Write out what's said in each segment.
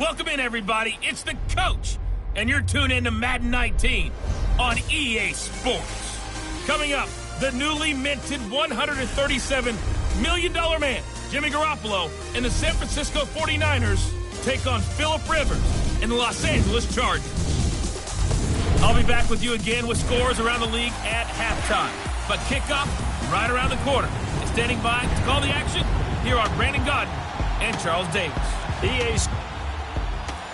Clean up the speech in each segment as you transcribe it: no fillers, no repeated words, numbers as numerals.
Welcome in, everybody. It's the coach, and you're tuned in to Madden 19 on EA Sports. Coming up, the newly minted $137 million man, Jimmy Garoppolo, and the San Francisco 49ers take on Phillip Rivers and the Los Angeles Chargers. I'll be back with you again with scores around the league at halftime. But kickoff right around the corner. And standing by to call the action, here are Brandon Gaudin and Charles Davis. EA's.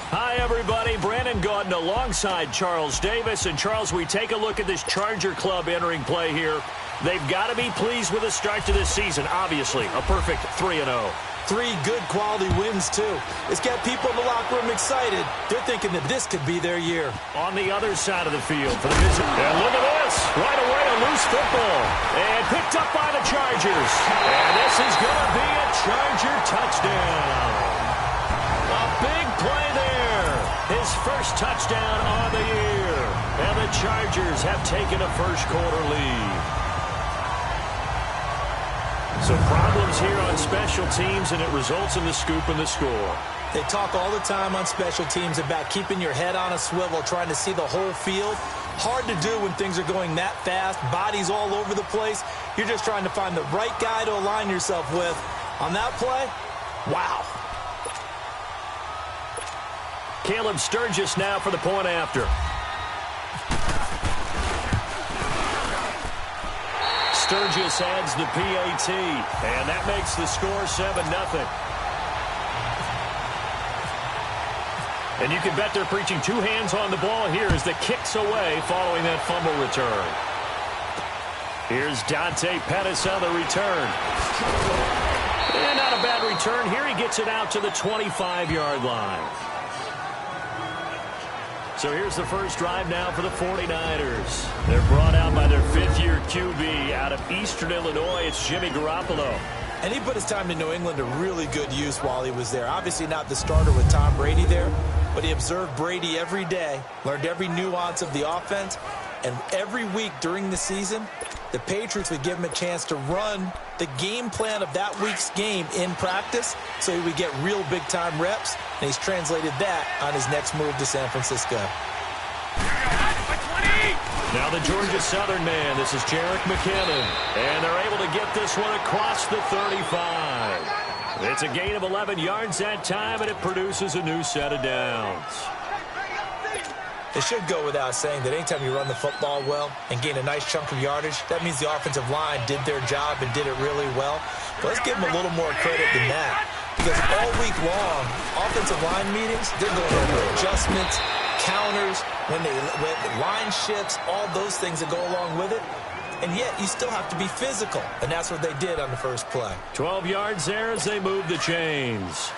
Hi, everybody. Brandon Gaudin alongside Charles Davis. And, Charles, we take a look at this Charger club entering play here. They've got to be pleased with the start to this season. Obviously, a perfect 3-0. 3 good quality wins, too. It's got people in the locker room excited. They're thinking that this could be their year. On the other side of the field for the visit. And look at this. Right away, a loose football. And picked up by the Chargers. And this is going to be a Charger touchdown. A big play there. His first touchdown on the year. And the Chargers have taken a first-quarter lead. So problems here on special teams, and it results in the scoop and the score. They talk all the time on special teams about keeping your head on a swivel, trying to see the whole field. Hard to do when things are going that fast, bodies all over the place. You're just trying to find the right guy to align yourself with. On that play, wow. Caleb Sturgis now for the point after. Sturgis adds the PAT, and that makes the score 7-0. And you can bet they're preaching 2 hands on the ball here as the kick's away following that fumble return. Here's Dante Pettis on the return. And not a bad return here. He gets it out to the 25-yard line. So here's the first drive now for the 49ers. They're brought out by their 5th-year QB out of Eastern Illinois. It's Jimmy Garoppolo. And he put his time in New England to really good use while he was there. Obviously not the starter with Tom Brady there, but he observed Brady every day, learned every nuance of the offense, and every week during the season, the Patriots would give him a chance to run the game plan of that week's game in practice so he would get real big-time reps, and he's translated that on his next move to San Francisco. Now the Georgia Southern man, this is Jerick McKinnon, and they're able to get this one across the 35. It's a gain of 11 yards that time, and it produces a new set of downs. It should go without saying that anytime you run the football well and gain a nice chunk of yardage, that means the offensive line did their job and did it really well. But let's give them a little more credit than that. Because all week long, offensive line meetings, they're going over adjustments, counters, when line shifts, all those things that go along with it. And yet, you still have to be physical. And that's what they did on the first play. 12 yards there as they move the chains.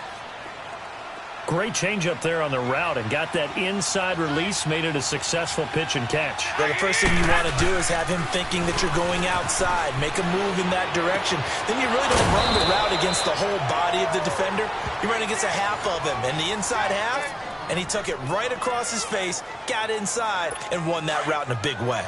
Great change up there on the route and got that inside release, made it a successful pitch and catch. Well, the first thing you want to do is have him thinking that you're going outside, make a move in that direction. Then you really don't run the route against the whole body of the defender. You run against a half of him, and the inside half, and he took it right across his face, got inside, and won that route in a big way.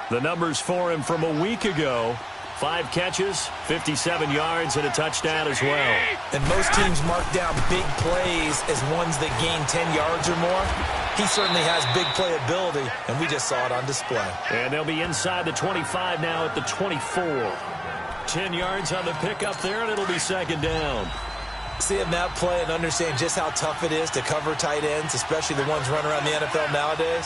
The numbers for him from a week ago. 5 catches, 57 yards, and a touchdown as well. And most teams mark down big plays as ones that gain 10 yards or more. He certainly has big playability, and we just saw it on display. And they'll be inside the 25 now at the 24. 10 yards on the pickup there, and it'll be second down. Seeing that play and understand just how tough it is to cover tight ends, especially the ones running around the NFL nowadays,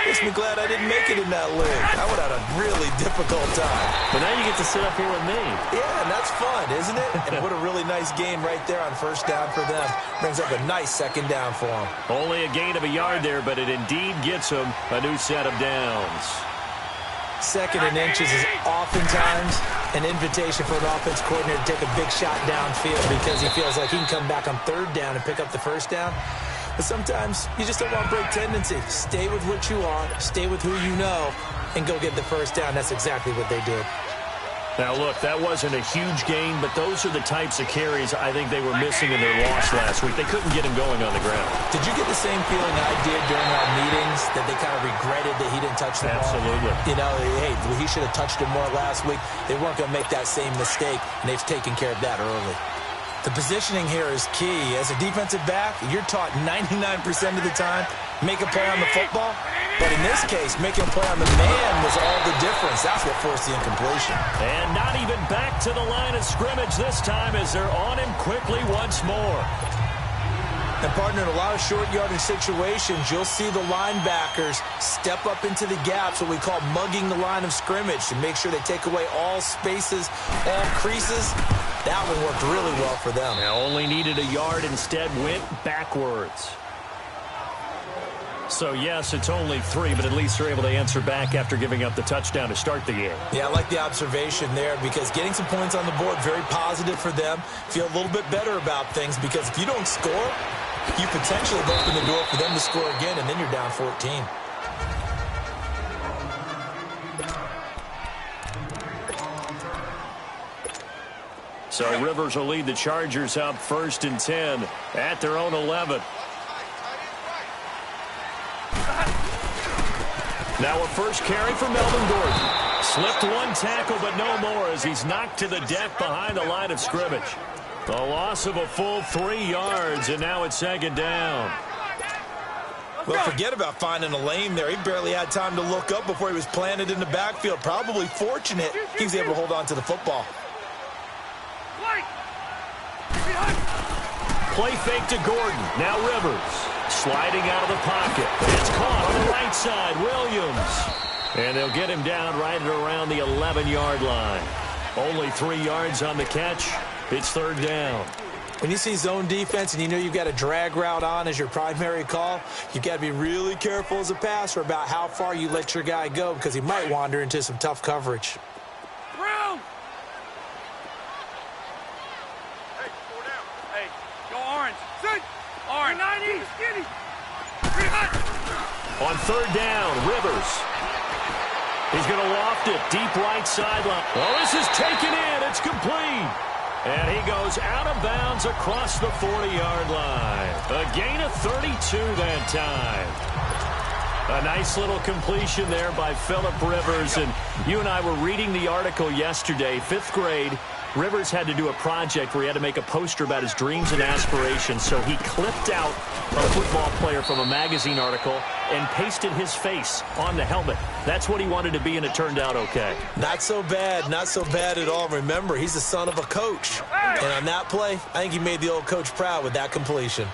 makes me glad I didn't make it in that league. I would have had a really difficult time. But now you get to sit up here with me. Yeah, and that's fun, isn't it? And what a really nice game right there on first down for them. Brings up a nice second down for them. Only a gain of a yard there, but it indeed gets them a new set of downs. Second and inches is oftentimes an invitation for an offense coordinator to take a big shot downfield because he feels like he can come back on third down and pick up the first down. But sometimes you just don't want break tendency. Stay with what you are, stay with who you know, and go get the first down. That's exactly what they did. Now, look, that wasn't a huge gain, but those are the types of carries I think they were missing in their loss last week. They couldn't get him going on the ground. Did you get the same feeling I did during our meetings, that they kind of regretted that he didn't touch the ball? Absolutely. You know, hey, he should have touched it more last week. They weren't going to make that same mistake, and they've taken care of that early. The positioning here is key. As a defensive back, you're taught 99% of the time, make a play on the football. But in this case, making a play on the man was all the difference. That's what forced the incompletion. And not even back to the line of scrimmage this time as they're on him quickly once more. And, partner, in a lot of short yardage situations, you'll see the linebackers step up into the gaps, what we call mugging the line of scrimmage, to make sure they take away all spaces, all creases. That one worked really well for them. Now only needed a yard, instead went backwards. So, yes, it's only 3, but at least they're able to answer back after giving up the touchdown to start the game. Yeah, I like the observation there because getting some points on the board, very positive for them. Feel a little bit better about things because if you don't score, you potentially have opened the door for them to score again, and then you're down 14. So Rivers will lead the Chargers up 1st and 10 at their own 11. Now a first carry for Melvin Gordon. Slipped one tackle, but no more as he's knocked to the deck behind the line of scrimmage. A loss of a full 3 yards, and now it's 2nd down. Well, forget about finding a lane there. He barely had time to look up before he was planted in the backfield. Probably fortunate he was able to hold on to the football. Play fake to Gordon. Now Rivers. Sliding out of the pocket. It's caught on the right side. Williams. And they'll get him down right at around the 11-yard line. Only 3 yards on the catch. It's 3rd down. When you see zone defense and you know you've got a drag route on as your primary call, you've got to be really careful as a passer about how far you let your guy go because he might wander into some tough coverage. On 3rd down, Rivers. He's going to loft it deep right sideline. Oh, this is taken in. It's complete. And he goes out of bounds across the 40-yard line. A gain of 32 that time. A nice little completion there by Phillip Rivers. And you and I were reading the article yesterday, 5th grade. Rivers had to do a project where he had to make a poster about his dreams and aspirations, so he clipped out a football player from a magazine article and pasted his face on the helmet. That's what he wanted to be, and it turned out okay. Not so bad. Not so bad at all. Remember, he's the son of a coach. And on that play, I think he made the old coach proud with that completion.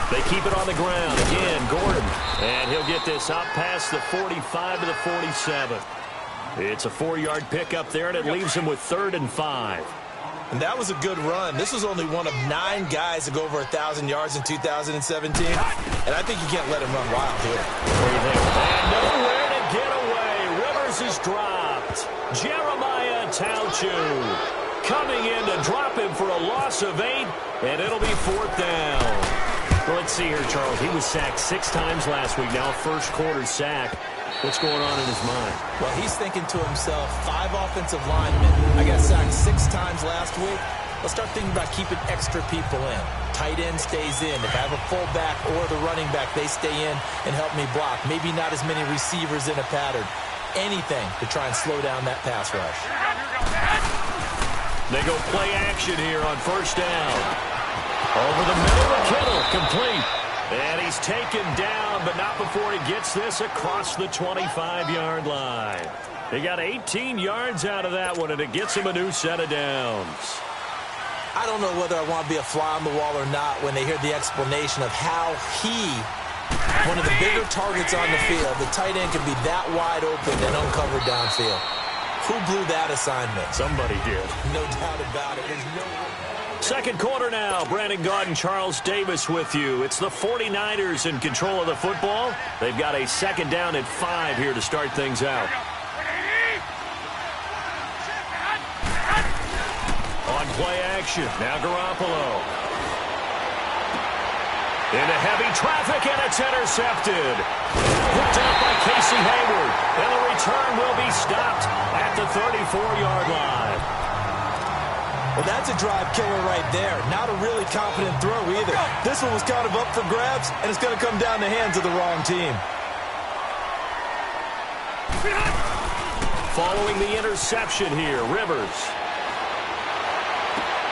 They keep it on the ground. Again, Gordon. And he'll get this up past the 45 to the 47. It's a 4-yard pickup there, and it leaves him with 3rd and 5. And that was a good run. This was only one of 9 guys to go over 1,000 yards in 2017. And I think you can't let him run wild here. What do you think? And nowhere to get away. Rivers is dropped. Jeremiah Tauchu coming in to drop him for a loss of 8, and it'll be 4th down. Well, let's see here, Charles. He was sacked 6 times last week. Now first quarter sack. What's going on in his mind? Well, he's thinking to himself, 5 offensive linemen. I got sacked 6 times last week. Let's start thinking about keeping extra people in. Tight end stays in. If I have a fullback or the running back, they stay in and help me block. Maybe not as many receivers in a pattern. Anything to try and slow down that pass rush. They go play action here on 1st down. Over the middle of Kittle, complete. And he's taken down, but not before he gets this across the 25-yard line. He got 18 yards out of that one, and it gets him a new set of downs. I don't know whether I want to be a fly on the wall or not when they hear the explanation of how one of the bigger targets on the field, the tight end can be that wide open and uncovered downfield. Who blew that assignment? Somebody did. No doubt about it. There's no way. 2nd quarter now. Brandon Gaudin, Charles Davis with you. It's the 49ers in control of the football. They've got a 2nd down and 5 here to start things out. On play action. Now Garoppolo. Into heavy traffic, and it's intercepted. Picked up by Casey Hayward. And the return will be stopped at the 34-yard line. Well, that's a drive killer right there. Not a really confident throw either. This one was kind of up for grabs, and it's going to come down the hands of the wrong team. following the interception here, Rivers.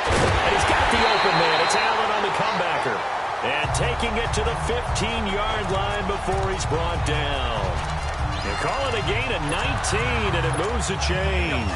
And he's got the open man. It's Allen on the comebacker. And taking it to the 15-yard line before he's brought down. You call it a gain of 19, and it moves the chains.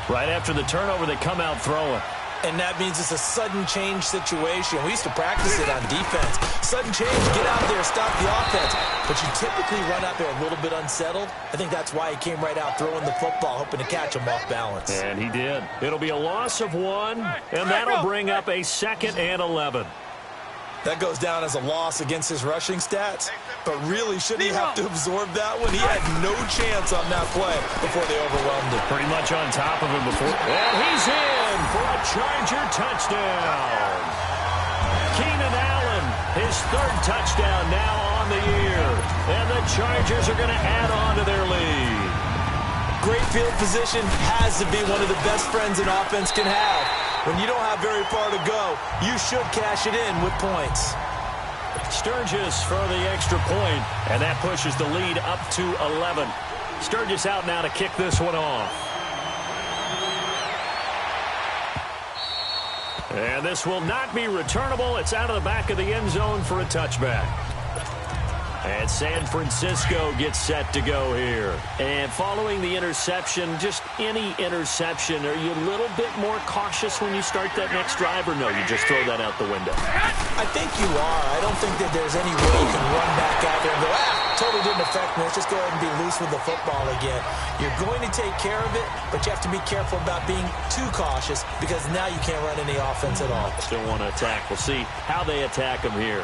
Right after the turnover, they come out throwing. And that means it's a sudden change situation. We used to practice it on defense. Sudden change, get out there, stop the offense. But you typically run out there a little bit unsettled. I think that's why he came right out throwing the football, hoping to catch him off balance. And he did. It'll be a loss of 1, and that'll bring up a 2nd and 11. That goes down as a loss against his rushing stats. But really, shouldn't he have to absorb that one? He had no chance on that play before they overwhelmed him. Pretty much on top of him before. And he's in for a Charger touchdown. Keenan Allen, his 3rd touchdown now on the year. And the Chargers are going to add on to their lead. Great field position has to be one of the best friends an offense can have. When you don't have very far to go, you should cash it in with points. Sturgis for the extra point, and that pushes the lead up to 11. Sturgis out now to kick this one off. And this will not be returnable. It's out of the back of the end zone for a touchback. And San Francisco gets set to go here. And following the interception, just any interception, are you a little bit more cautious when you start that next drive, or no, you just throw that out the window? I think you are. I don't think that there's any way you can run back out there and go, totally didn't affect me. Let's just go ahead and be loose with the football again. You're going to take care of it, but you have to be careful about being too cautious because now you can't run any offense at all. Still want to attack. We'll see how they attack them here.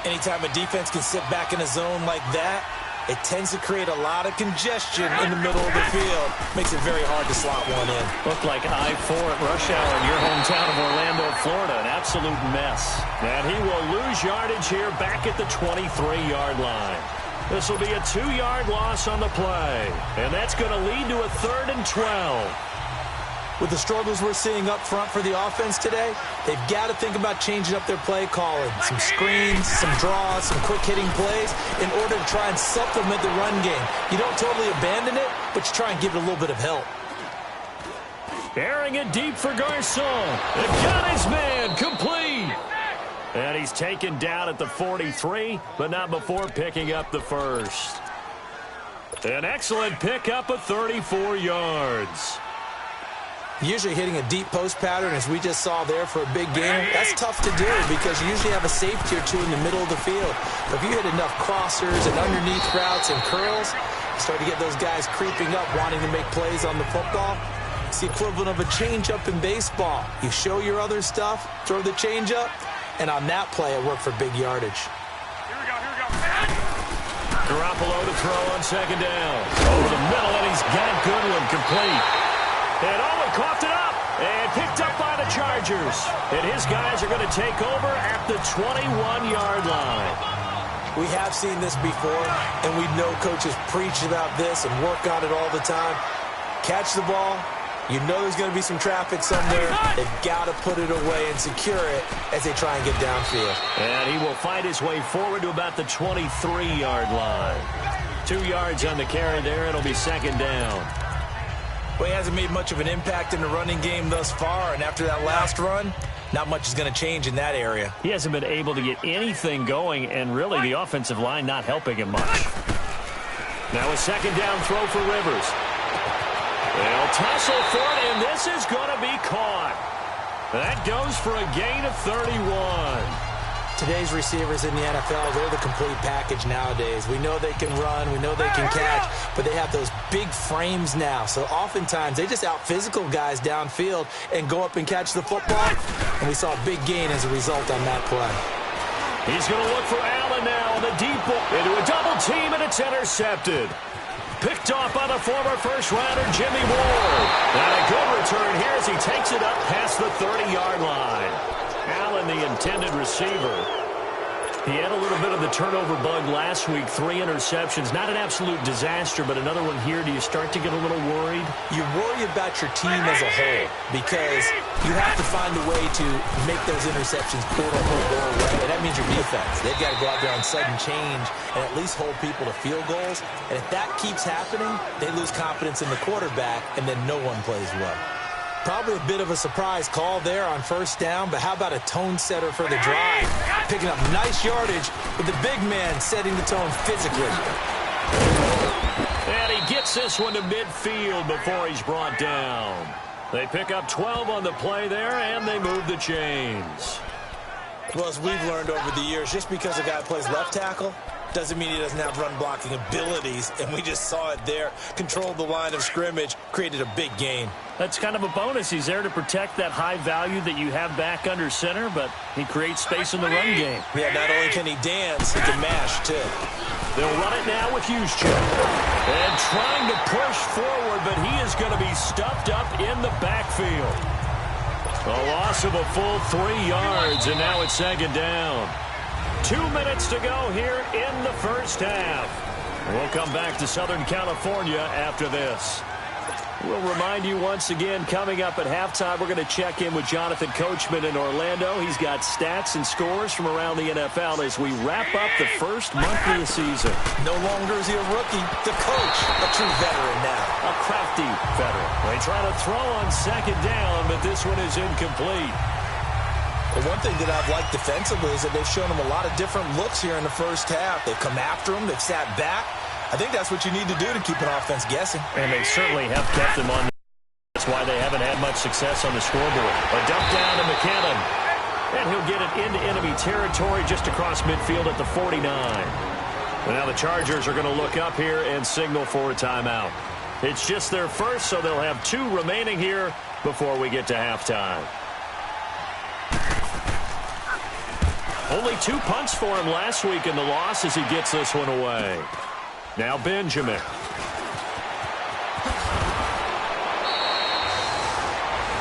Anytime a defense can sit back in a zone like that, it tends to create a lot of congestion in the middle of the field. Makes it very hard to slot one in. Looked like I-4 at rush hour in your hometown of Orlando, Florida. An absolute mess. And he will lose yardage here back at the 23-yard line. This will be a 2-yard loss on the play. And that's going to lead to a 3rd and 12. With the struggles we're seeing up front for the offense today, they've got to think about changing up their play calling. Some screens, some draws, some quick-hitting plays in order to try and supplement the run game. You don't totally abandon it, but you try and give it a little bit of help. Airing it deep for Garcon. They got his man complete. And he's taken down at the 43, but not before picking up the first. An excellent pickup of 34 yards. Usually hitting a deep post pattern, as we just saw there for a big gainer, that's tough to do because you usually have a safety or two in the middle of the field. But if you hit enough crossers and underneath routes and curls, you start to get those guys creeping up, wanting to make plays on the football. It's the equivalent of a changeup in baseball. You show your other stuff, throw the changeup, and on that play, it worked for big yardage. Here we go. Garoppolo to throw on 2nd down. Over the middle, and he's got Goodwin complete. And Owen coughed it up and picked up by the Chargers. And his guys are going to take over at the 21-yard line. We have seen this before, and we know coaches preach about this and work on it all the time. Catch the ball. You know there's going to be some traffic somewhere. They've got to put it away and secure it as they try and get downfield. And he will fight his way forward to about the 23-yard line. 2 yards on the carry there. It'll be 2nd down. Well, he hasn't made much of an impact in the running game thus far, and after that last run, not much is going to change in that area. He hasn't been able to get anything going, and really the offensive line not helping him much. Now a 2nd down throw for Rivers. They'll tussle for it, and this is going to be caught. That goes for a gain of 31. Today's receivers in the NFL, they're the complete package nowadays. We know they can run, we know they can catch, but they have those big frames now. So oftentimes they just out-physical guys downfield and go up and catch the football. And we saw a big gain as a result on that play. He's going to look for Allen now on the deep ball. Into a double team, and it's intercepted. Picked off by the former first-rounder Jimmy Ward. And a good return here as he takes it up past the 30-yard line. Allen, the intended receiver. He had a little bit of the turnover bug last week, 3 interceptions. Not an absolute disaster, but another one here. Do you start to get a little worried? You worry about your team as a whole because you have to find a way to make those interceptions quote-unquote go away, and that means your defense. They've got to go out there on sudden change and at least hold people to field goals, and if that keeps happening, they lose confidence in the quarterback, and then no one plays well. Probably a bit of a surprise call there on first down, but how about a tone setter for the drive? Picking up nice yardage with the big man setting the tone physically. And he gets this one to midfield before he's brought down. They pick up 12 on the play there, and they move the chains. Well, as we've learned over the years, just because a guy plays left tackle doesn't mean he doesn't have run-blocking abilities, and we just saw it there. Controlled the line of scrimmage, created a big gain. That's kind of a bonus. He's there to protect that high value that you have back under center, but he creates space in the run game. Yeah, not only can he dance, he can mash, too. They'll run it now with Juszczyk. And trying to push forward, but he is going to be stuffed up in the backfield. A loss of a full 3 yards, and now it's second down. 2 minutes to go here in the first half. We'll come back to Southern California after this. We'll remind you once again, coming up at halftime, we're going to check in with Jonathan Coachman in Orlando. He's got stats and scores from around the NFL as we wrap up the first month of the season. No longer is he a rookie. The coach, a true veteran now. A crafty veteran. They try to throw on second down, but this one is incomplete. Well, one thing that I've liked defensively is that they've shown him a lot of different looks here in the first half. They've come after him. They've sat back. I think that's what you need to do to keep an offense guessing. And they certainly have kept him on. That's why they haven't had much success on the scoreboard. A dump down to McKinnon. And he'll get it into enemy territory just across midfield at the 49. And now the Chargers are going to look up here and signal for a timeout. It's just their first, so they'll have 2 remaining here before we get to halftime. Only 2 punts for him last week in the loss as he gets this one away. Now Benjamin.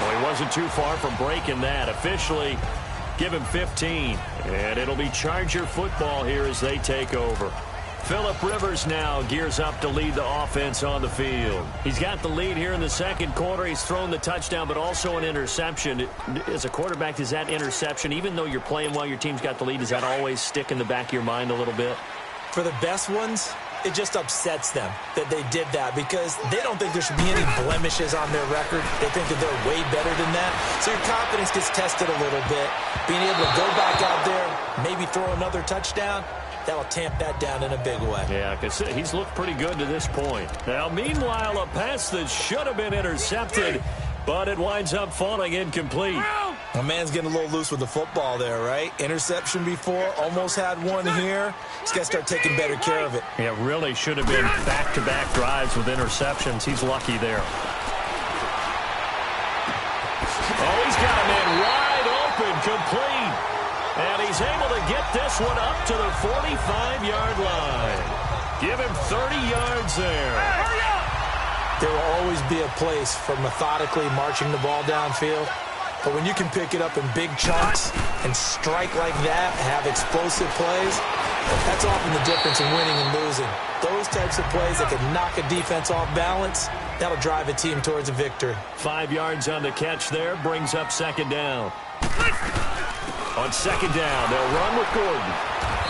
Well, he wasn't too far from breaking that. Officially, give him 15. And it'll be Charger football here as they take over. Phillip Rivers now gears up to lead the offense on the field. He's got the lead here in the second quarter. He's thrown the touchdown, but also an interception. As a quarterback, does that interception, even though you're playing while your team's got the lead, does that always stick in the back of your mind a little bit? For the best ones, it just upsets them that they did that because they don't think there should be any blemishes on their record. They think that they're way better than that. So your confidence gets tested a little bit. Being able to go back out there, maybe throw another touchdown, that'll tamp that down in a big way. Yeah, because he's looked pretty good to this point. Now, meanwhile, a pass that should have been intercepted, but it winds up falling incomplete. My man's getting a little loose with the football there, right? Interception before, almost had one here. He's got to start taking better care of it. Yeah, really should have been back-to-back drives with interceptions. He's lucky there. Oh, he's got a man wide open, complete. And he's able to get this one up to the 45-yard line. Give him 30 yards there. There will always be a place for methodically marching the ball downfield. But when you can pick it up in big chunks and strike like that, have explosive plays, that's often the difference in winning and losing. Those types of plays that can knock a defense off balance, that'll drive a team towards a victory. 5 yards on the catch there, brings up second down. On second down, they'll run with Gordon.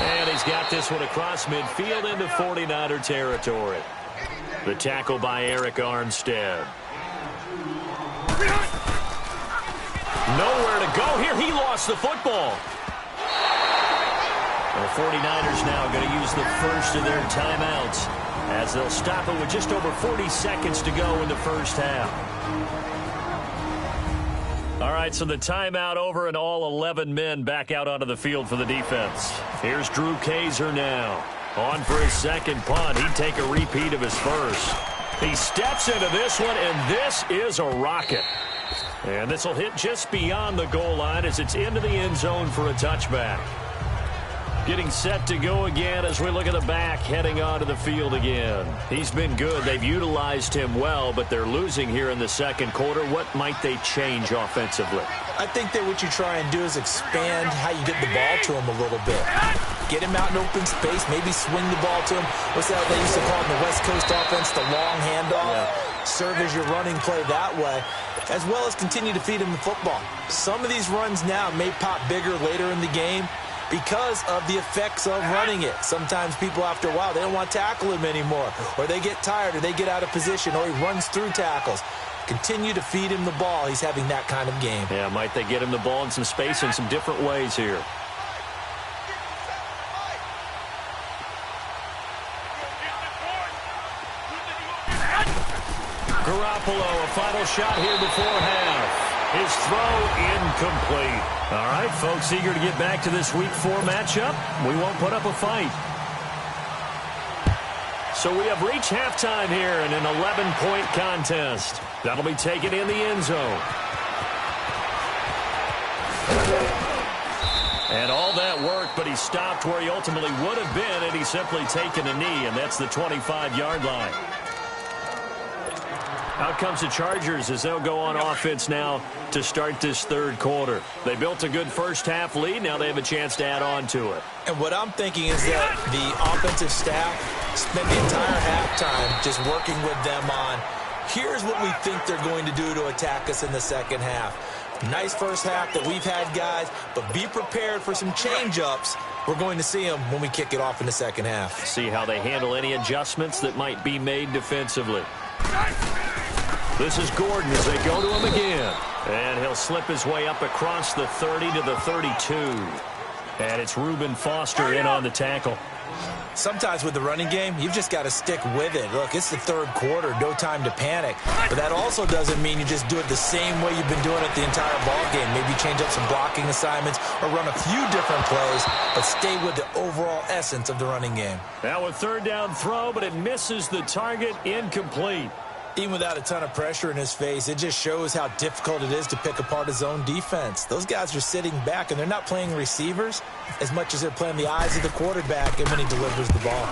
And he's got this one across midfield into 49er territory. The tackle by Eric Armstead. Nowhere to go here. He lost the football. The 49ers now going to use the first of their timeouts as they'll stop it with just over 40 seconds to go in the first half. All right, so the timeout over and all 11 men back out onto the field for the defense. Here's Drew Kaiser now. On for his second punt. He'd take a repeat of his first. He steps into this one, and this is a rocket. And this will hit just beyond the goal line as it's into the end zone for a touchback. Getting set to go again as we look at the back heading onto the field again. He's been good. They've utilized him well, but they're losing here in the second quarter. What might they change offensively? I think that what you try and do is expand how you get the ball to him a little bit. Get him out in open space, maybe swing the ball to him. What's that they used to call in the West Coast offense, the long handoff? Yeah. Serve as your running play that way, as well as continue to feed him the football. Some of these runs now may pop bigger later in the game because of the effects of running it. Sometimes people, after a while, they don't want to tackle him anymore, or they get tired, or they get out of position, or he runs through tackles. Continue to feed him the ball. He's having that kind of game. Yeah, might they get him the ball in some space in some different ways here. Garoppolo, a final shot here before half. His throw incomplete. All right, folks, eager to get back to this Week 4 matchup. We won't put up a fight. So we have reached halftime here in an 11-point contest. That'll be taken in the end zone. And all that work, but he stopped where he ultimately would have been had he simply taken a knee, and that's the 25-yard line. Out comes the Chargers as they'll go on offense now to start this third quarter. They built a good first-half lead. Now they have a chance to add on to it. And what I'm thinking is that the offensive staff spent the entire halftime just working with them on, here's what we think they're going to do to attack us in the second half. Nice first half that we've had, guys, but be prepared for some change-ups. We're going to see them when we kick it off in the second half. See how they handle any adjustments that might be made defensively. This is Gordon as they go to him again. And he'll slip his way up across the 30 to the 32. And it's Reuben Foster in on the tackle. Sometimes with the running game, you've just got to stick with it. Look, it's the third quarter, no time to panic. But that also doesn't mean you just do it the same way you've been doing it the entire ball game. Maybe change up some blocking assignments or run a few different plays, but stay with the overall essence of the running game. Now a third down throw, but it misses the target, incomplete. Even without a ton of pressure in his face, it just shows how difficult it is to pick apart his own defense. Those guys are sitting back, and they're not playing receivers as much as they're playing the eyes of the quarterback and when he delivers the ball.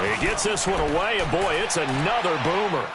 He gets this one away, and boy, it's another boomer.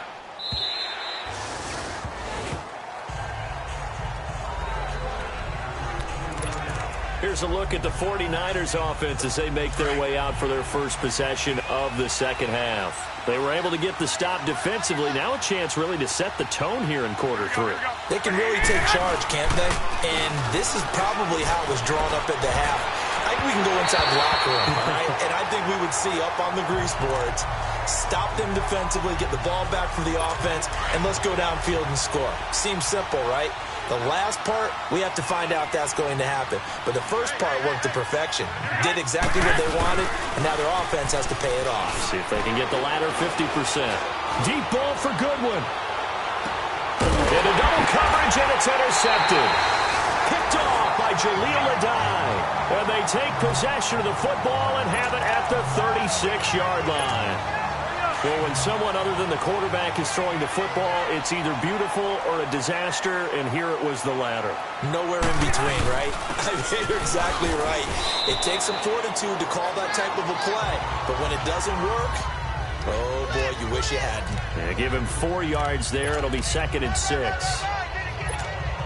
Here's a look at the 49ers offense as they make their way out for their first possession of the second half. They were able to get the stop defensively. Now a chance really to set the tone here in quarter three. They can really take charge, can't they? And this is probably how it was drawn up at the half. I think we can go inside the locker room, all right? And I think we would see up on the grease boards, stop them defensively, get the ball back for the offense, and let's go downfield and score. Seems simple, right? The last part, we have to find out if that's going to happen. But the first part worked to perfection. Did exactly what they wanted, and now their offense has to pay it off. See if they can get the latter 50%. Deep ball for Goodwin. Into double coverage, and it's intercepted. Picked off by Jaleel Adai. And they take possession of the football and have it at the 36-yard line. Well, when someone other than the quarterback is throwing the football, it's either beautiful or a disaster, and here it was the latter. Nowhere in between, right? I mean, you're exactly right. It takes some fortitude to call that type of a play, but when it doesn't work, oh, boy, you wish you hadn't. Yeah, give him 4 yards there. It'll be 2nd and 6.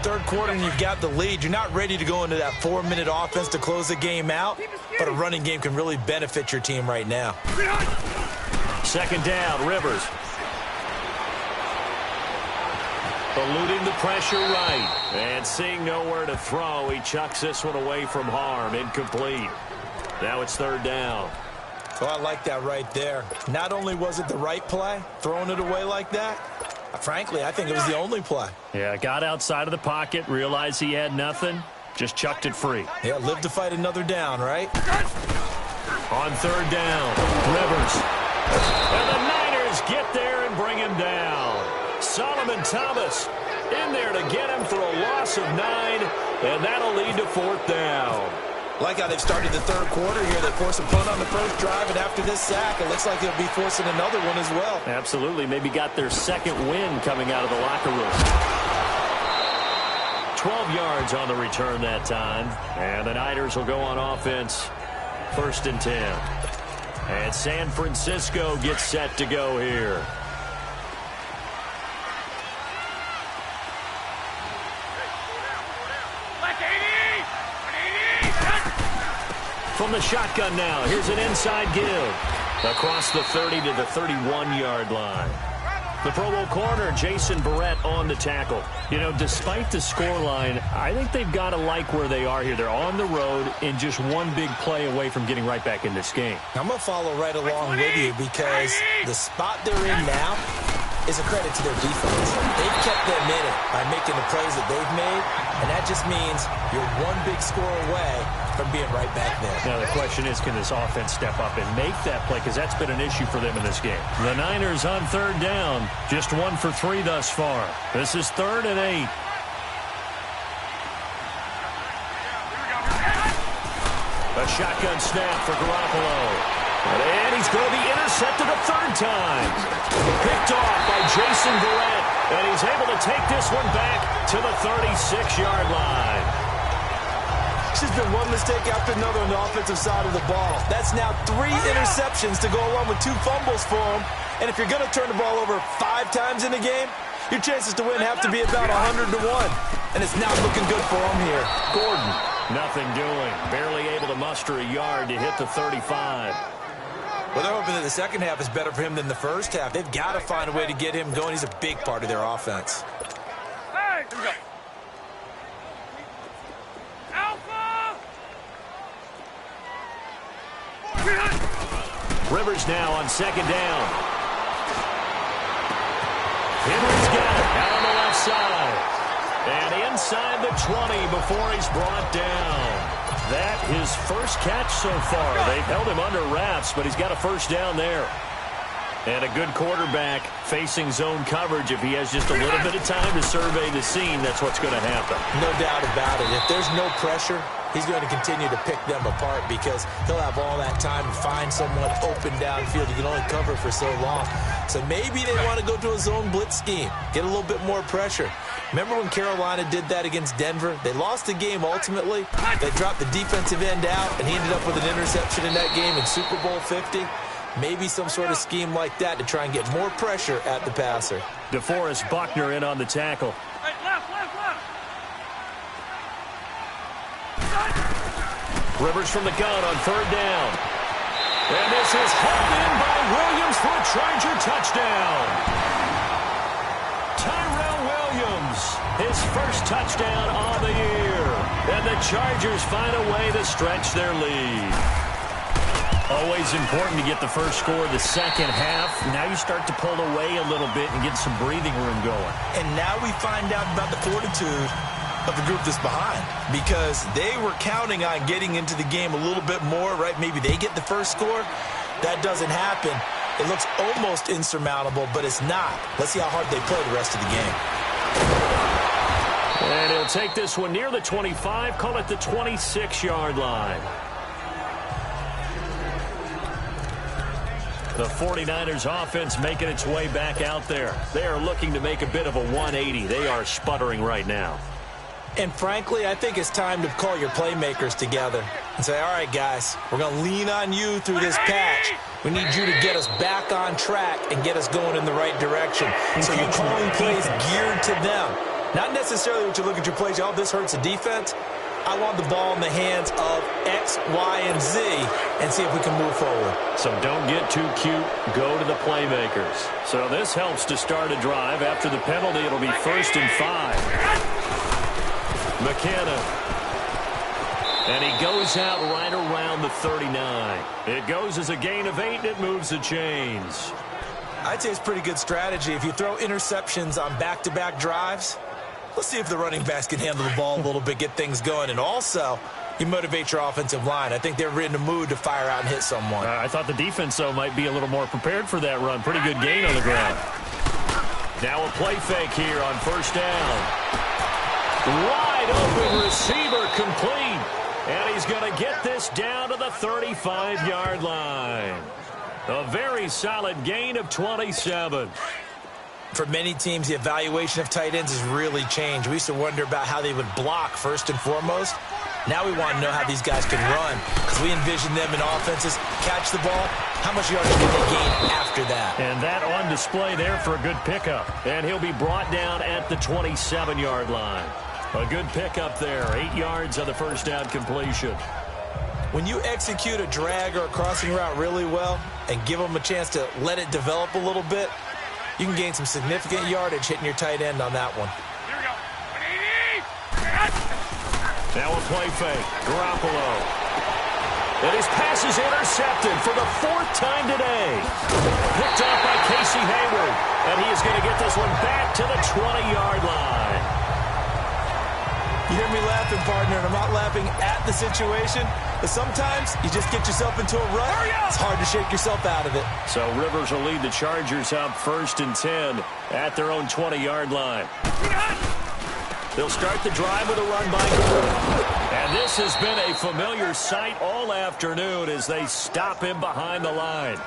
Third quarter, and you've got the lead. You're not ready to go into that 4-minute offense to close the game out, but a running game can really benefit your team right now. Second down, Rivers. Eluding the pressure right. And seeing nowhere to throw, he chucks this one away from harm. Incomplete. Now it's third down. Oh, I like that right there. Not only was it the right play, throwing it away like that, frankly, I think it was the only play. Yeah, got outside of the pocket, realized he had nothing, just chucked it free. Yeah, live to fight another down, right? On third down, Rivers. And the Niners get there and bring him down. Solomon Thomas in there to get him for a loss of 9, and that'll lead to fourth down. Like how they've started the third quarter here. They force a punt on the first drive, and after this sack, it looks like they'll be forcing another one as well. Absolutely. Maybe got their second win coming out of the locker room. 12 yards on the return that time, and the Niners will go on offense 1st and 10. And San Francisco gets set to go here. From the shotgun now, here's an inside give. Across the 30 to the 31-yard line. The Pro Bowl corner, Jason Barrett, on the tackle. You know, despite the scoreline, I think they've got to like where they are here. They're on the road and just one big play away from getting right back in this game. I'm going to follow right along with you because the spot they're in now is a credit to their defense. They've kept them in it by making the plays that they've made, and that just means you're one big score away from being right back there. Now the question is, can this offense step up and make that play? Because that's been an issue for them in this game. The Niners on 3rd down. Just 1 for 3 thus far. This is 3rd and 8. A shotgun snap for Garoppolo. And he's going to be intercepted a 3rd time. Picked off by Jason Barrett. And he's able to take this one back to the 36-yard line. It's just been one mistake after another on the offensive side of the ball. That's now 3 interceptions to go along with 2 fumbles for him. And if you're going to turn the ball over 5 times in a game, your chances to win have to be about 100 to 1. And it's not looking good for him here. Gordon, nothing doing. Barely able to muster a yard to hit the 35. Well, they're hoping that the second half is better for him than the first half. They've got to find a way to get him going. He's a big part of their offense. Hey, here we go. Rivers now on 2nd down. Henry's got it out on the left side. And inside the 20 before he's brought down. That his first catch so far. They've held him under wraps, but he's got a 1st down there. And a good quarterback facing zone coverage. If he has just a little bit of time to survey the scene, that's what's going to happen. No doubt about it. If there's no pressure, he's going to continue to pick them apart because he'll have all that time to find someone open downfield. You can only cover for so long. So maybe they want to go to a zone blitz scheme, get a little bit more pressure. Remember when Carolina did that against Denver? They lost the game ultimately. They dropped the defensive end out, and he ended up with an interception in that game in Super Bowl 50. Maybe some sort of scheme like that to try and get more pressure at the passer. DeForest Buckner in on the tackle. Rivers from the gun on 3rd down. And this is hauled in by Williams for a Charger touchdown. Tyrell Williams, his first touchdown on the year. And the Chargers find a way to stretch their lead. Always important to get the first score of the second half. Now you start to pull away a little bit and get some breathing room going. And now we find out about the fortitude of the group that's behind, because they were counting on getting into the game a little bit more, right? Maybe they get the first score. That doesn't happen. It looks almost insurmountable, but it's not. Let's see how hard they play the rest of the game. And he'll take this one near the 25, call it the 26-yard line. The 49ers offense making its way back out there. They are looking to make a bit of a 180. They are sputtering right now. And frankly, I think it's time to call your playmakers together and say, all right, guys, we're going to lean on you through this patch. We need you to get us back on track and get us going in the right direction. So you're calling plays geared to them. Not necessarily what you look at your plays, oh, this hurts the defense. I want the ball in the hands of X, Y, and Z and see if we can move forward. So don't get too cute. Go to the playmakers. So this helps to start a drive. After the penalty, it'll be 1st and 5. McKenna. And he goes out right around the 39. It goes as a gain of 8, and it moves the chains. I'd say it's pretty good strategy. If you throw interceptions on back-to-back drives, let's see if the running backs can handle the ball a little bit, get things going. And also, you motivate your offensive line. I think they're in the mood to fire out and hit someone. I thought the defense, though, might be a little more prepared for that run. Pretty good gain on the ground. Now a play fake here on 1st down. Wide open receiver complete. And he's going to get this down to the 35-yard line. A very solid gain of 27. For many teams, the evaluation of tight ends has really changed. We used to wonder about how they would block first and foremost. Now we want to know how these guys can run, because we envision them in offenses catch the ball. How much yardage can they gain after that? And that on display there for a good pickup. And he'll be brought down at the 27-yard line. A good pickup there, 8 yards on the first down completion. When you execute a drag or a crossing route really well and give them a chance to let it develop a little bit, you can gain some significant yardage hitting your tight end on that one. Here we go. Now a play fake. Garoppolo. And his pass is intercepted for the 4th time today. Picked off by Casey Hayward. And he is going to get this one back to the 20-yard line. You hear me laughing, partner, and I'm not laughing at the situation, but sometimes you just get yourself into a rut. It's hard to shake yourself out of it. So Rivers will lead the Chargers up 1st and 10 at their own 20-yard line. They'll start the drive with a run by Gojira. And this has been a familiar sight all afternoon as they stop him behind the line.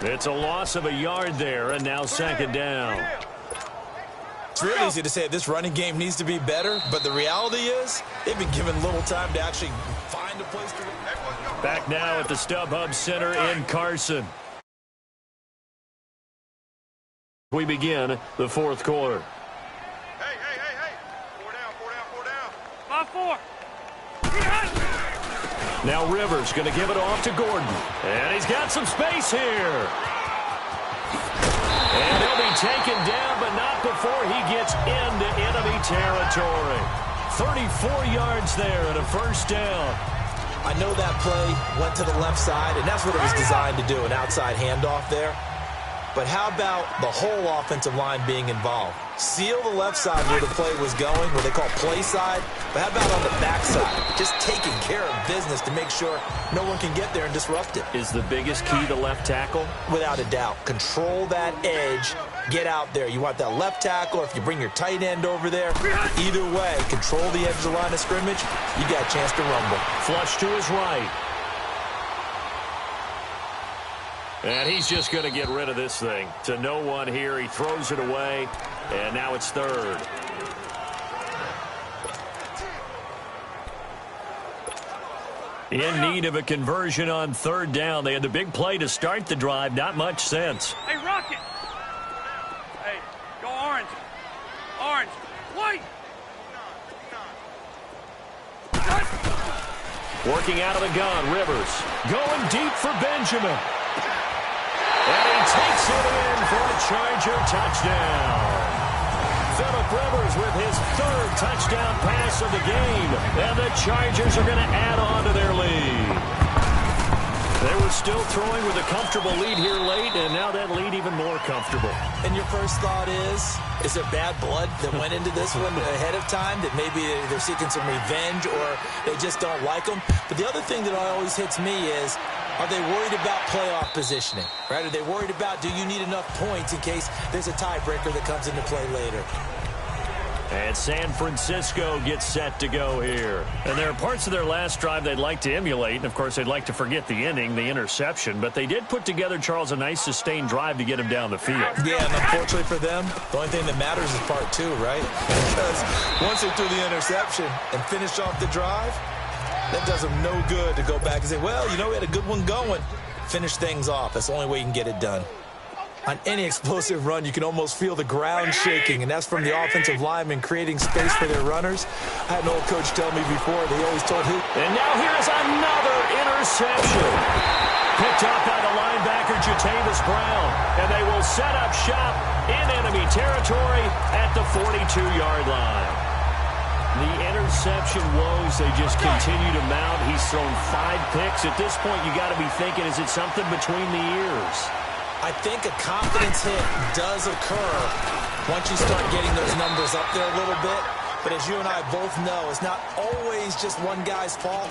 It's a loss of a yard there, and now 2nd down. It's real easy to say this running game needs to be better, but the reality is they've been given little time to actually find a place to run. Back now at the StubHub Center in Carson. We begin the 4th quarter. Hey. 4 down. 5-4. Now Rivers going to give it off to Gordon. And he's got some space here. And he'll be taken down, but not before he gets into enemy territory. 34 yards there and a 1st down. I know that play went to the left side, and that's what it was designed to do, an outside handoff there. But how about the whole offensive line being involved? Seal the left side where the play was going, what they call play side. But how about on the back side? Just taking care of business to make sure no one can get there and disrupt it. Is the biggest key the left tackle? Without a doubt. Control that edge. Get out there. You want that left tackle, or if you bring your tight end over there, either way, control the edge of the line of scrimmage. You got a chance to rumble. Flush to his right. And he's just going to get rid of this thing. To no one here. He throws it away. And now it's 3rd. In need of a conversion on 3rd down. They had the big play to start the drive. Not much sense. Hey, Rocket. Hey, go orange. Orange. White. Working out of the gun. Rivers going deep for Benjamin. And he takes it in for a Charger touchdown. Phillip Rivers with his 3rd touchdown pass of the game. And the Chargers are going to add on to their lead. They were still throwing with a comfortable lead here late, and now that lead even more comfortable. And your first thought is there bad blood that went into this one ahead of time, that maybe they're seeking some revenge or they just don't like them? But the other thing that always hits me is, are they worried about playoff positioning? Right? Are they worried about, do you need enough points in case there's a tiebreaker that comes into play later? And San Francisco gets set to go here. And there are parts of their last drive they'd like to emulate. And, of course, they'd like to forget the ending, the interception. But they did put together, Charles, a nice sustained drive to get him down the field. Yeah, and unfortunately for them, the only thing that matters is part 2, right? Because once they threw the interception and finished off the drive, that does them no good to go back and say, well, you know, we had a good one going. Finish things off. That's the only way you can get it done. On any explosive run, you can almost feel the ground shaking, and that's from the offensive linemen creating space for their runners. I had an old coach tell me before, they always told him. And now here's another interception. Picked up by the linebacker, Jatavis Brown. And they will set up shop in enemy territory at the 42-yard line. The interception woes, they just continue to mount. He's thrown 5 picks. At this point, you got to be thinking, is it something between the ears? I think a confidence hit does occur once you start getting those numbers up there a little bit. But as you and I both know, it's not always just one guy's fault.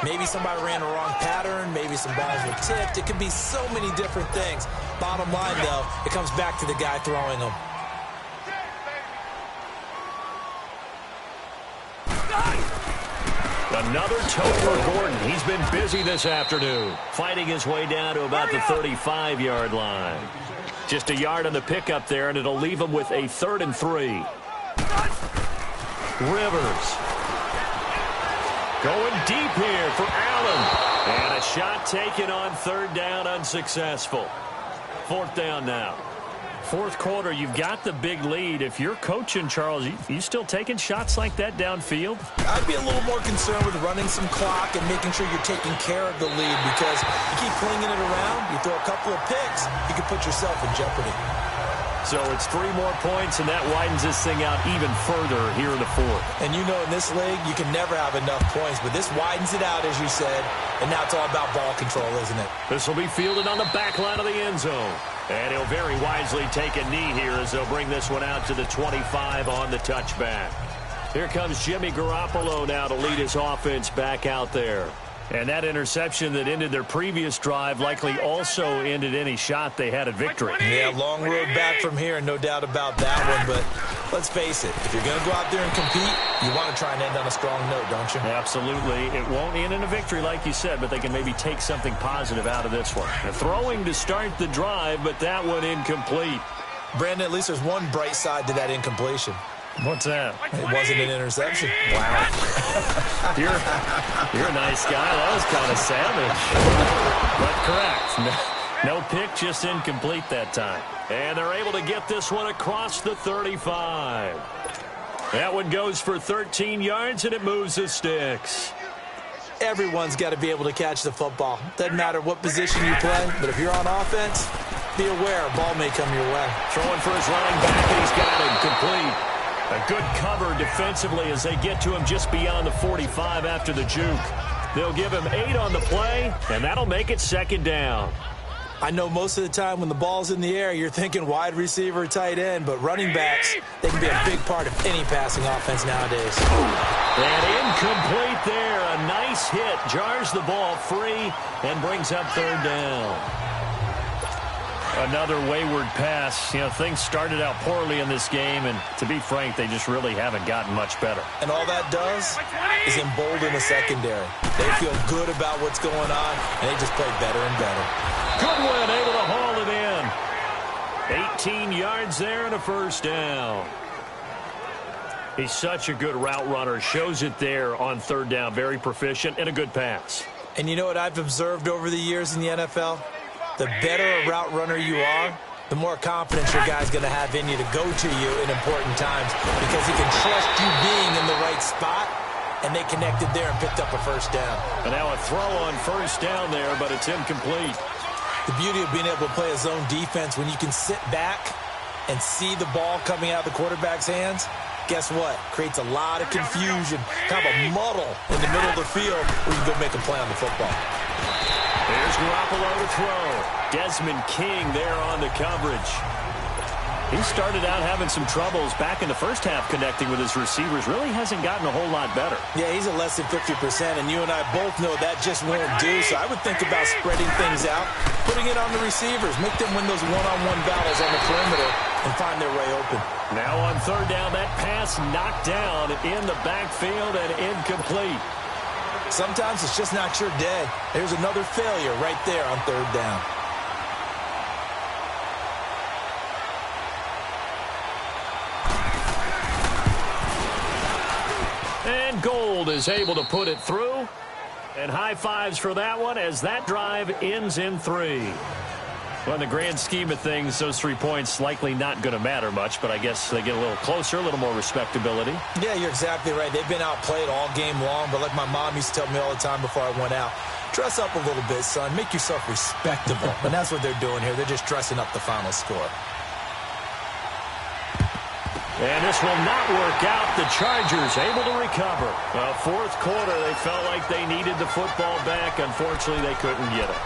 Maybe somebody ran a wrong pattern. Maybe some balls were tipped. It could be so many different things. Bottom line, though, it comes back to the guy throwing them. Another tote for Gordon. He's been busy this afternoon, fighting his way down to about the 35-yard line. Just a yard on the pickup there, and it'll leave him with a 3rd and 3. Rivers. Going deep here for Allen. And a shot taken on third down, unsuccessful. Fourth down now. Fourth quarter, you've got the big lead. If you're coaching, Charles, you still taking shots like that downfield? I'd be a little more concerned with running some clock and making sure you're taking care of the lead, because you keep flinging it around, you throw a couple of picks, you can put yourself in jeopardy. So it's 3 more points, and that widens this thing out even further here in the fourth. And you know, in this league, you can never have enough points, but this widens it out, as you said, and now it's all about ball control, isn't it? This will be fielded on the back line of the end zone. And he'll very wisely take a knee here as they'll bring this one out to the 25 on the touchback. Here comes Jimmy Garoppolo now to lead his offense back out there. And that interception that ended their previous drive likely also ended any shot they had at victory. Yeah, long road back from here, no doubt about that one. But let's face it, if you're going to go out there and compete, you want to try and end on a strong note, don't you? Absolutely. It won't end in a victory like you said, but they can maybe take something positive out of this one. And throwing to start the drive, but that one incomplete. Brandon, at least there's one bright side to that incompletion. What's that? It wasn't an interception. Wow. you're a nice guy. That was kind of savage. But correct. No pick, just incomplete that time. And they're able to get this one across the 35. That one goes for 13 yards, and it moves the sticks. Everyone's got to be able to catch the football. Doesn't matter what position you play, but if you're on offense, be aware a ball may come your way. Throwing for his running back, and he's got it complete. A good cover defensively as they get to him just beyond the 45 after the juke. They'll give him 8 on the play, and that'll make it second down. I know most of the time when the ball's in the air, you're thinking wide receiver, tight end, but running backs, they can be a big part of any passing offense nowadays. And incomplete there. A nice hit. Jars the ball free and brings up third down. Another wayward pass. You know, things started out poorly in this game, and to be frank, they just really haven't gotten much better. And all that does is embolden the secondary. They feel good about what's going on, and they just play better and better. Goodwin able to haul it in. 18 yards there and a first down. He's such a good route runner. Shows it there on third down. Very proficient and a good pass. And you know what I've observed over the years in the NFL? The better a route runner you are, the more confidence your guy's going to have in you to go to you in important times, because he can trust you being in the right spot, and they connected there and picked up a first down. And now a throw on first down there, but it's incomplete. The beauty of being able to play a zone defense when you can sit back and see the ball coming out of the quarterback's hands, guess what? Creates a lot of confusion, kind of a muddle in the middle of the field where you can go make a play on the football. There's Garoppolo to throw. Desmond King there on the coverage. He started out having some troubles back in the first half connecting with his receivers. Really hasn't gotten a whole lot better. Yeah, he's at less than 50%, and you and I both know that just won't do. So I would think about spreading things out, putting it on the receivers, make them win those one-on-one battles on the perimeter and find their way open. Now on third down, that pass knocked down in the backfield and incomplete. Sometimes it's just not your day. There's another failure right there on third down. And Gold is able to put it through. And high fives for that one as that drive ends in 3. Well, in the grand scheme of things, those 3 points likely not going to matter much, but I guess they get a little closer, a little more respectability. Yeah, you're exactly right. They've been outplayed all game long, but like my mom used to tell me all the time before I went out, dress up a little bit, son. Make yourself respectable. And that's what they're doing here. They're just dressing up the final score. And this will not work out. The Chargers able to recover. Fourth quarter, they felt like they needed the football back. Unfortunately, they couldn't get it.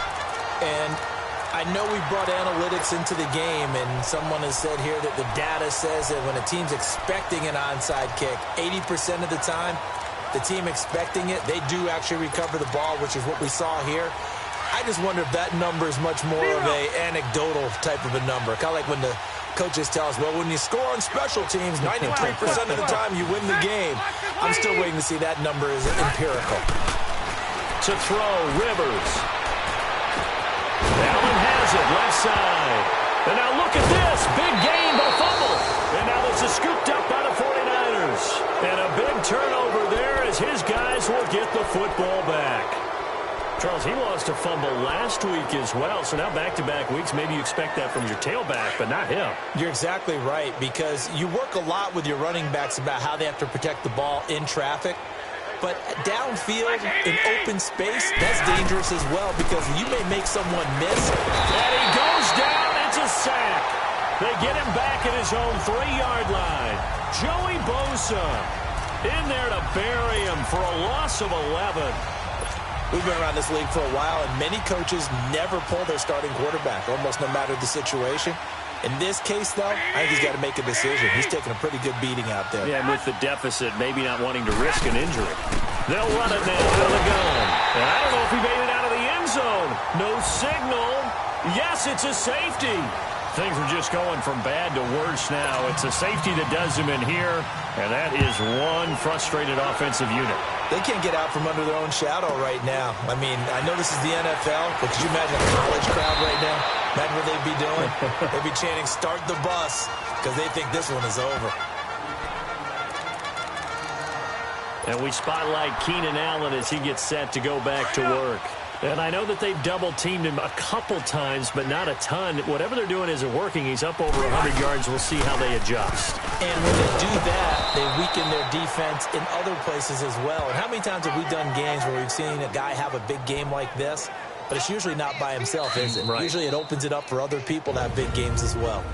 And I know we brought analytics into the game, and someone has said here that the data says that when a team's expecting an onside kick, 80% of the time, the team expecting it, they do actually recover the ball, which is what we saw here. I just wonder if that number is much more of a anecdotal type of a number. Kind of like when the coaches tell us, well, when you score on special teams, 93% of the time you win the game. I'm still waiting to see that number is empirical. To throw, Rivers. Allen has it, left side. And now look at this. Big gain, but fumble. And now this is scooped up by the 49ers. And a big turnover there as as his guys will get the football back. Charles, he lost a fumble last week as well, so now back-to-back weeks, maybe you expect that from your tailback, but not him. You're exactly right, because you work a lot with your running backs about how they have to protect the ball in traffic, but downfield, in open space, that's dangerous as well, because you may make someone miss. And he goes down, it's a sack. They get him back at his own 3-yard line. Joey Bosa in there to bury him for a loss of 11. We've been around this league for a while, and many coaches never pull their starting quarterback, almost no matter the situation. In this case, though, I think he's got to make a decision. He's taking a pretty good beating out there. Yeah, and with the deficit, maybe not wanting to risk an injury. They'll run it now out of the gun. And I don't know if he made it out of the end zone. No signal. Yes, it's a safety. Things are just going from bad to worse now. It's a safety that does him in here, and that is one frustrated offensive unit. They can't get out from under their own shadow right now. I mean, I know this is the NFL, but could you imagine a college crowd right now? Imagine what they'd be doing. They'd be chanting, "Start the bus," because they think this one is over. And we spotlight Keenan Allen as he gets set to go back to work. And I know that they've double-teamed him a couple times, but not a ton. Whatever they're doing isn't working. He's up over 100 yards. We'll see how they adjust. And when they do that, they weaken their defense in other places as well. And how many times have we done games where we've seen a guy have a big game like this? But it's usually not by himself, is it? Right. Usually it opens it up for other people to have big games as well.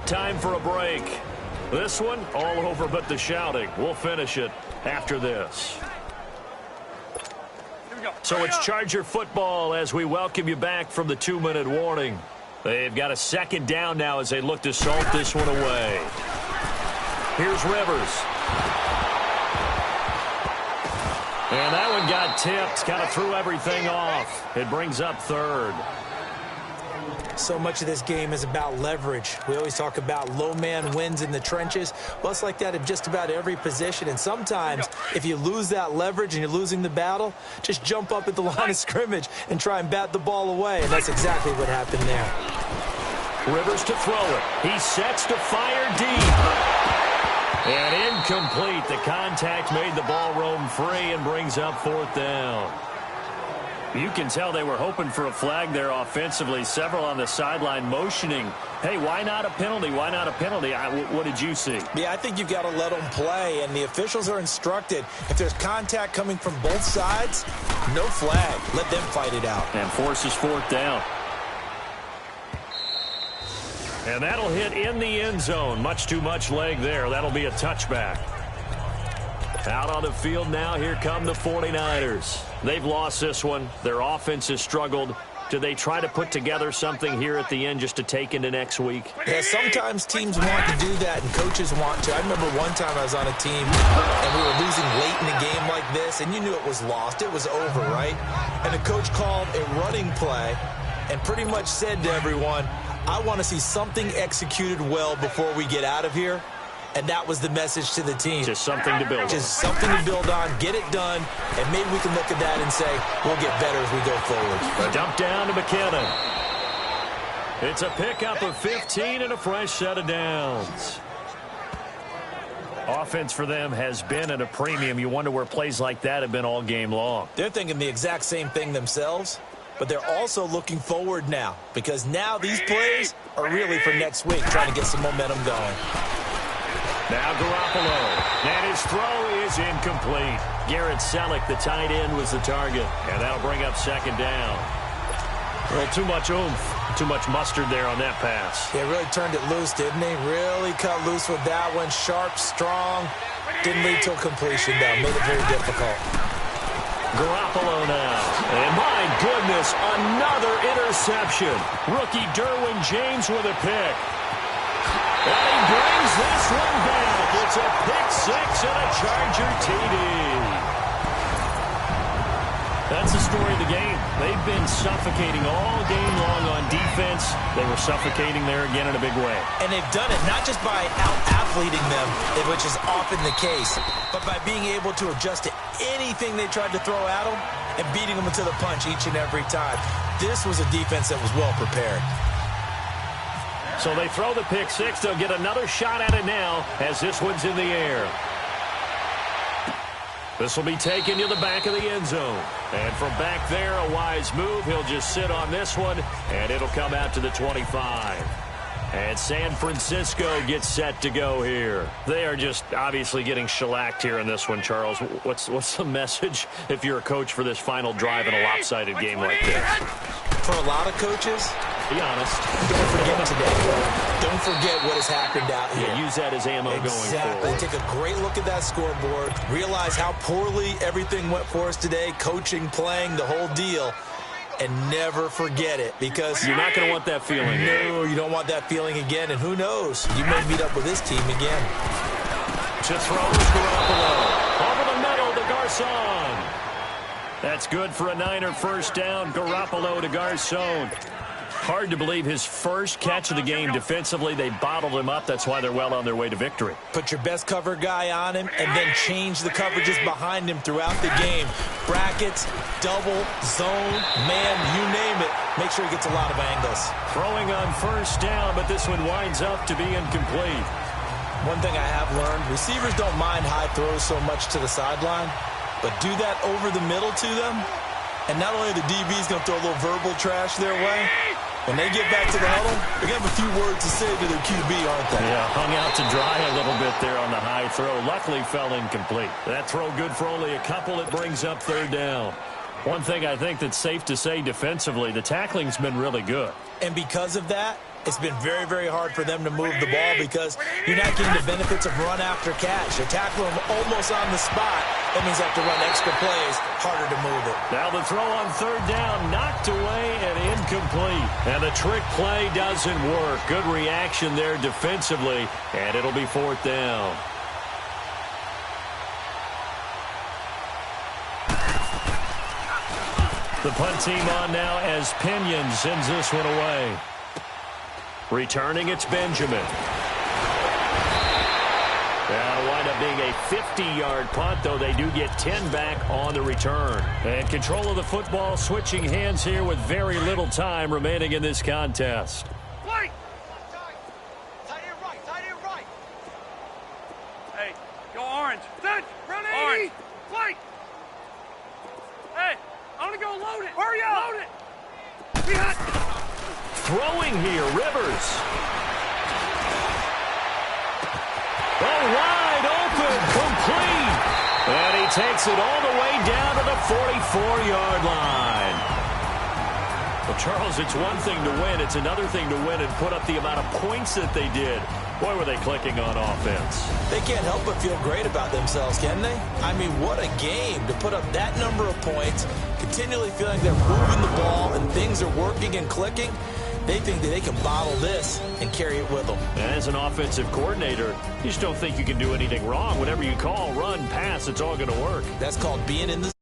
Time for a break. This one, all over but the shouting. We'll finish it after this. So it's Charger football as we welcome you back from the 2-minute warning. They've got a second down now as they look to salt this one away. Here's Rivers. And that one got tipped, kind of threw everything off. It brings up third. So much of this game is about leverage. We always talk about low man wins in the trenches. Well, it's like that in just about every position. And sometimes, if you lose that leverage and you're losing the battle, just jump up at the line of scrimmage and try and bat the ball away. And that's exactly what happened there. Rivers to throw it. He sets to fire deep. And incomplete. The contact made the ball roam free and brings up 4th down. You can tell they were hoping for a flag there offensively. Several on the sideline motioning. Hey, why not a penalty? Why not a penalty? What did you see? Yeah, I think you've got to let them play, and the officials are instructed. If there's contact coming from both sides, no flag. Let them fight it out. And forces 4th down. And that'll hit in the end zone. Much too much leg there. That'll be a touchback. Out on the field now, here come the 49ers. They've lost this one. Their offense has struggled. Do they try to put together something here at the end just to take into next week? Yeah, sometimes teams want to do that and coaches want to. I remember one time I was on a team and we were losing late in a game like this, and you knew it was lost. It was over, right? And the coach called a running play and pretty much said to everyone, I want to see something executed well before we get out of here. And that was the message to the team. Just something to build on. Just something to build on, get it done, and maybe we can look at that and say, we'll get better as we go forward. A dump down to McKinnon. It's a pickup of 15 and a fresh set of downs. Offense for them has been at a premium. You wonder where plays like that have been all game long. They're thinking the exact same thing themselves, but they're also looking forward now, because now these plays are really for next week, trying to get some momentum going. Now Garoppolo, and his throw is incomplete. Garrett Selleck, the tight end, was the target, and that'll bring up 2nd down. Well, too much oomph, too much mustard there on that pass. They really turned it loose, didn't they? Really cut loose with that one. Sharp, strong. Didn't lead to a completion, though. Made it very difficult. Garoppolo now, and my goodness, another interception. Rookie Derwin James with a pick. And he brings this one back. It's a pick-6 and a Charger TD. That's the story of the game. They've been suffocating all game long on defense. They were suffocating there again in a big way. And they've done it not just by out-athleting them, which is often the case, but by being able to adjust to anything they tried to throw at them and beating them to the punch each and every time. This was a defense that was well prepared. So they throw the pick-6. They'll get another shot at it now as this one's in the air. This will be taken to the back of the end zone. And from back there, a wise move. He'll just sit on this one, and it'll come out to the 25. And San Francisco gets set to go here. They are just obviously getting shellacked here in this one, Charles. What's the message if you're a coach for this final drive in a lopsided game like this? For a lot of coaches, be honest, don't forget today. Don't forget what has happened out here. Yeah, use that as ammo going forward. Exactly. Take a great look at that scoreboard. Realize how poorly everything went for us today. Coaching, playing, the whole deal. And never forget it, because you're not going to want that feeling. No, you don't want that feeling again. And who knows? You may meet up with this team again. To throws Garoppolo. Over the middle to Garcon. That's good for a Niner first down. Garoppolo to Garcon. Hard to believe his first catch of the game defensively. They bottled him up. That's why they're well on their way to victory. Put your best cover guy on him and then change the coverages behind him throughout the game. Brackets, double, zone, man, you name it. Make sure he gets a lot of angles. Throwing on first down, but this one winds up to be incomplete. One thing I have learned, receivers don't mind high throws so much to the sideline, but do that over the middle to them, and not only the DB's going to throw a little verbal trash their way, when they get back to the huddle, they're going to have a few words to say to their QB, aren't they? Yeah, hung out to dry a little bit there on the high throw. Luckily fell incomplete. That throw good for only a couple. It brings up third down. One thing I think that's safe to say defensively, the tackling's been really good. And because of that, it's been very, very hard for them to move the ball because you're not getting the benefits of run after catch. You're tackling them almost on the spot. That means you have to run extra plays, harder to move it. Now the throw on third down, knocked away and incomplete. And the trick play doesn't work. Good reaction there defensively, and it'll be fourth down. The punt team on now as Pinion sends this one away. Returning, it's Benjamin. That'll wind up being a 50-yard punt, though they do get 10 back on the return. And control of the football switching hands here with very little time remaining in this contest. Tight end right, tight end right. Hey, go orange. Done. Run orange. Flight. Hey, I want to go load it. Hurry up. Load it. Be hot. Throwing here, Rivers. Oh, wide open, complete. And he takes it all the way down to the 44-yard line. Well, Charles, it's one thing to win. It's another thing to win and put up the amount of points that they did. Boy, were they clicking on offense. They can't help but feel great about themselves, can they? I mean, what a game to put up that number of points, continually feeling they're moving the ball and things are working and clicking. They think that they can bottle this and carry it with them. And as an offensive coordinator, you just don't think you can do anything wrong. Whatever you call, run, pass, it's all going to work. That's called being in the